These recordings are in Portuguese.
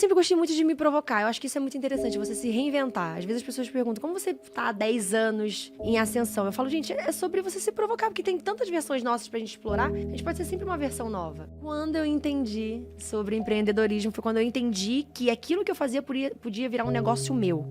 Sempre gostei muito de me provocar. Eu acho que isso é muito interessante, você se reinventar. Às vezes as pessoas perguntam, como você tá há 10 anos em ascensão? Eu falo, gente, é sobre você se provocar, porque tem tantas versões nossas pra gente explorar, a gente pode ser sempre uma versão nova. Quando eu entendi sobre empreendedorismo, foi quando eu entendi que aquilo que eu fazia podia virar um negócio meu.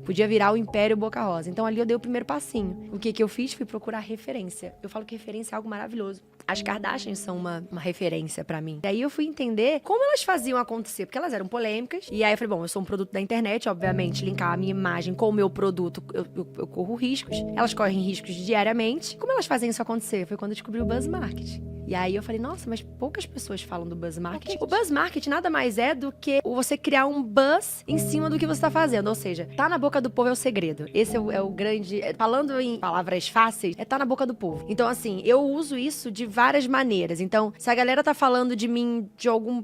Podia virar o Império Boca Rosa. Então ali eu dei o primeiro passinho. O que eu fiz? Fui procurar referência. Eu falo que referência é algo maravilhoso. As Kardashians são uma referência pra mim. E aí eu fui entender como elas faziam acontecer, porque elas eram polêmicas. E aí eu falei, bom, eu sou um produto da internet, obviamente, linkar a minha imagem com o meu produto, eu corro riscos. Elas correm riscos diariamente. Como elas fazem isso acontecer? Foi quando eu descobri o Buzz Marketing. E aí eu falei, nossa, mas poucas pessoas falam do Buzz Marketing. O Buzz Marketing nada mais é do que você criar um buzz em cima do que você tá fazendo. Ou seja, tá na boca do povo é o segredo. Esse é o grande... Falando em palavras fáceis, tá na boca do povo. Então, assim, eu uso isso de várias maneiras. Então, se a galera tá falando de mim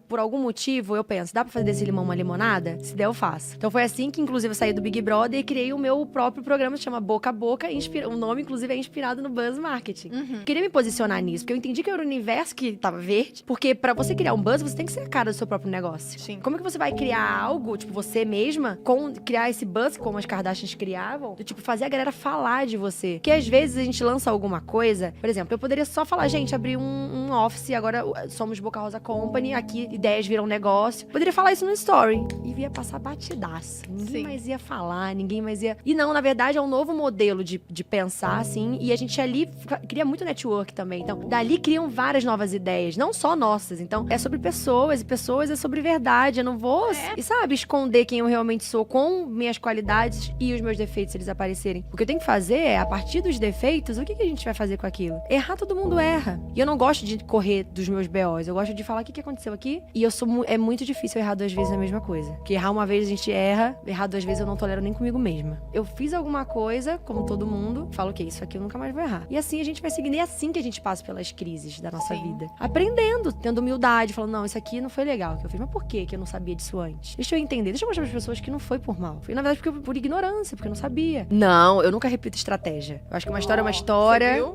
por algum motivo, eu penso, dá pra fazer desse limão uma limonada? Se der, eu faço. Então foi assim que, inclusive, eu saí do Big Brother e criei o meu próprio programa, que chama Boca a Boca. O nome, inclusive, é inspirado no Buzz Marketing. Eu queria me posicionar nisso, porque eu entendi que era o universo que tava verde, porque pra você criar um buzz, você tem que ser a cara do seu próprio negócio. Sim. Como é que você vai criar algo, tipo, você mesma, criar esse buzz, como as Kardashians criavam, do tipo, fazer a galera falar de você? Porque às vezes a gente lança alguma coisa, por exemplo, eu poderia só falar, gente, abrir um office, agora somos Boca Rosa Company, aqui ideias viram negócio. Poderia falar isso no story. E ia passar batidaço. Ninguém mais ia falar, ninguém mais ia... E não, na verdade, é um novo modelo de pensar, assim, e a gente ali cria muito network também. Então, dali criam várias novas ideias, não só nossas. Então, é sobre pessoas, e pessoas é sobre verdade. Eu não vou, e sabe, esconder quem eu realmente sou com minhas qualidades e os meus defeitos, se eles aparecerem. O que eu tenho que fazer é, a partir dos defeitos, o que a gente vai fazer com aquilo? Errar, todo mundo erra. E eu não gosto de correr dos meus BOs, eu gosto de falar o que aconteceu aqui. E é muito difícil errar 2 vezes a mesma coisa. Porque errar uma vez a gente erra, errar 2 vezes eu não tolero nem comigo mesma. Eu fiz alguma coisa, como todo mundo, falo, ok, isso aqui eu nunca mais vou errar. E assim a gente vai seguindo, e é assim que a gente passa pelas crises da nossa vida. Aprendendo, tendo humildade, falando, não, isso aqui não foi legal que eu fiz, mas por que eu não sabia disso antes? Deixa eu entender, deixa eu mostrar para as pessoas que não foi por mal. Foi, na verdade, por ignorância, porque eu não sabia. Não, eu nunca repito estratégia. Eu acho que uma história é uma história.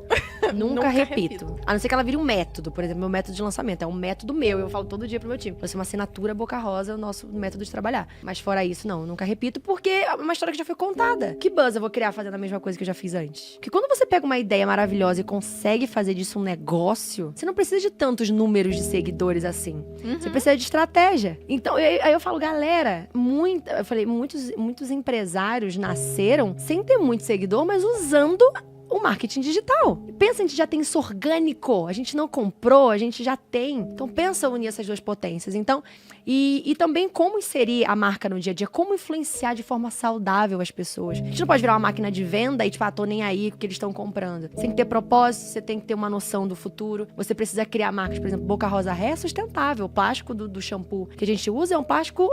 Nunca repito. A não ser que ela vire um método, por exemplo, meu método de lançamento. É um método meu, eu falo todo dia pro meu time. Vai ser uma assinatura Boca Rosa, o nosso método de trabalhar. Mas fora isso, não, eu nunca repito, porque é uma história que já foi contada. Que buzz eu vou criar fazendo a mesma coisa que eu já fiz antes? Porque quando você pega uma ideia maravilhosa e consegue fazer disso um negócio, você não precisa de tantos números de seguidores assim. Você precisa de estratégia. Então, aí eu falo, galera, eu falei, muitos empresários nasceram sem ter muito seguidor, mas usando o marketing digital. Pensa, a gente já tem isso orgânico. A gente não comprou, a gente já tem. Então, pensa unir essas duas potências. Então, e também como inserir a marca no dia a dia, como influenciar de forma saudável as pessoas. A gente não pode virar uma máquina de venda e, tipo, tô nem aí porque eles estão comprando. Você tem que ter propósito, você tem que ter uma noção do futuro. Você precisa criar marcas, por exemplo, Boca Rosa Hair é sustentável. O plástico do shampoo que a gente usa é um plástico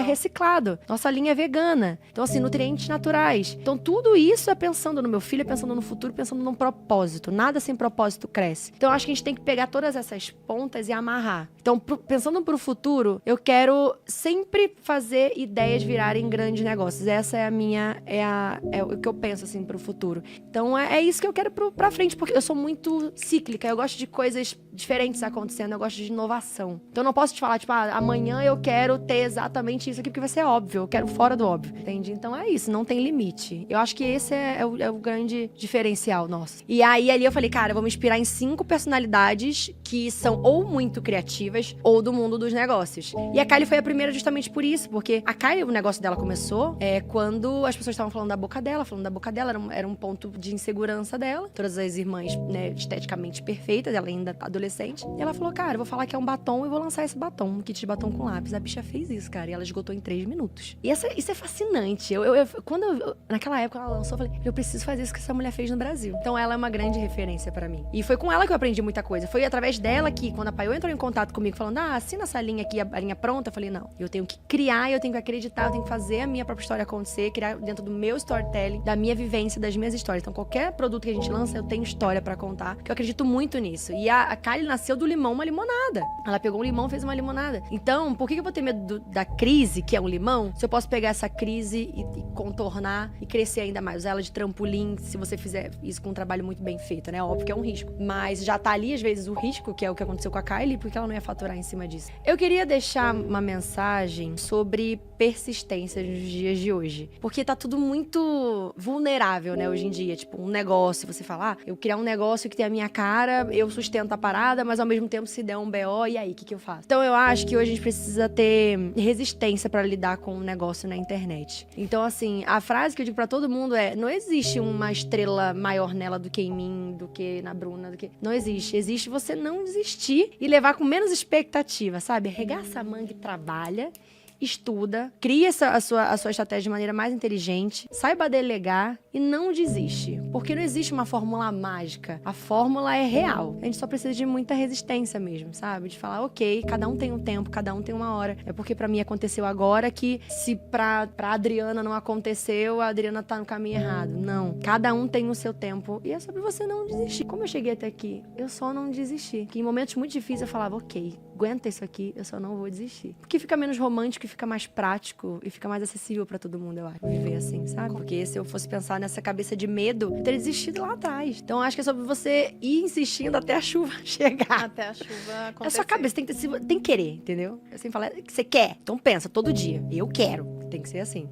reciclado. Nossa linha é vegana. Então, assim, nutrientes naturais. Então, tudo isso é pensando no meu filho, é pensando no futuro, pensando num propósito. Nada sem propósito cresce. Então, eu acho que a gente tem que pegar todas essas pontas e amarrar. Então, pensando pro futuro, eu quero sempre fazer ideias virarem grandes negócios. Essa é a minha... É o que eu penso, assim, pro futuro. Então, é isso que eu quero pra frente, porque eu sou muito cíclica. Eu gosto de coisas diferentes acontecendo. Eu gosto de inovação. Então, eu não posso te falar, tipo, amanhã eu quero ter exatamente isso aqui, porque vai ser óbvio. Eu quero fora do óbvio. Entende? Então, é isso. Não tem limite. Eu acho que esse é o grande diferencial nosso. E aí, ali eu falei, cara, eu vou me inspirar em 5 personalidades que são ou muito criativas ou do mundo dos negócios. E a Kylie foi a primeira justamente por isso, porque a Kylie, o negócio dela começou quando as pessoas estavam falando da boca dela, era um ponto de insegurança dela. Todas as irmãs, né, esteticamente perfeitas, ela ainda adolescente. E ela falou, cara, eu vou falar que é um batom e vou lançar esse batom, um kit de batom com lápis. A bicha fez isso, cara, e ela esgotou em 3 minutos. E isso é fascinante. Naquela época ela lançou, eu falei, eu preciso fazer isso que essa mulher fez no Brasil. Então ela é uma grande referência pra mim. E foi com ela que eu aprendi muita coisa. Foi através dela que, quando a Paiô entrou em contato comigo, falando, assina essa linha aqui, a linha pronta, eu falei, não, eu tenho que criar, eu tenho que acreditar, eu tenho que fazer a minha própria história acontecer, criar dentro do meu storytelling, da minha vivência, das minhas histórias. Então, qualquer produto que a gente lança, eu tenho história pra contar, que eu acredito muito nisso. E a Kylie nasceu do limão uma limonada. Ela pegou um limão e fez uma limonada. Então, por que eu vou ter medo da crise, que é um limão, se eu posso pegar essa crise e contornar e crescer ainda mais? Usar ela de trampolim, se você fizer fizer isso com um trabalho muito bem feito, né? Óbvio que é um risco. Mas já tá ali, às vezes, o risco, que é o que aconteceu com a Kylie, porque ela não ia faturar em cima disso. Eu queria deixar uma mensagem sobre persistência nos dias de hoje. Porque tá tudo muito vulnerável, né, hoje em dia. Tipo, um negócio, você fala, eu criar um negócio que tem a minha cara, eu sustento a parada, mas ao mesmo tempo se der um BO, e aí, o que eu faço? Então eu acho que hoje a gente precisa ter resistência pra lidar com um negócio na internet. Então, assim, a frase que eu digo pra todo mundo é: não existe uma estrela maior nela do que em mim, do que na Bruna, do que... Não existe. Existe você não desistir e levar com menos expectativa, sabe? Arregaça a manga e trabalha, estuda, cria a sua estratégia de maneira mais inteligente, saiba delegar e não desiste. Porque não existe uma fórmula mágica. A fórmula é real. A gente só precisa de muita resistência mesmo, sabe? De falar, ok, cada um tem um tempo, cada um tem uma hora. É porque pra mim aconteceu agora que se pra Adriana não aconteceu, a Adriana tá no caminho errado. Não. Cada um tem o seu tempo. E é sobre você não desistir. Como eu cheguei até aqui? Eu só não desisti. Que em momentos muito difíceis eu falava, ok, aguenta isso aqui, eu só não vou desistir. Porque fica menos romântico, fica mais prático e fica mais acessível pra todo mundo, eu acho. Viver assim, sabe? Porque se eu fosse pensar nessa cabeça de medo, eu teria desistido lá atrás. Então acho que é sobre você ir insistindo até a chuva chegar. Até a chuva acontecer. É a sua cabeça, tem que querer, entendeu? Eu sempre falo, você quer? Então pensa, todo dia. Eu quero. Tem que ser assim.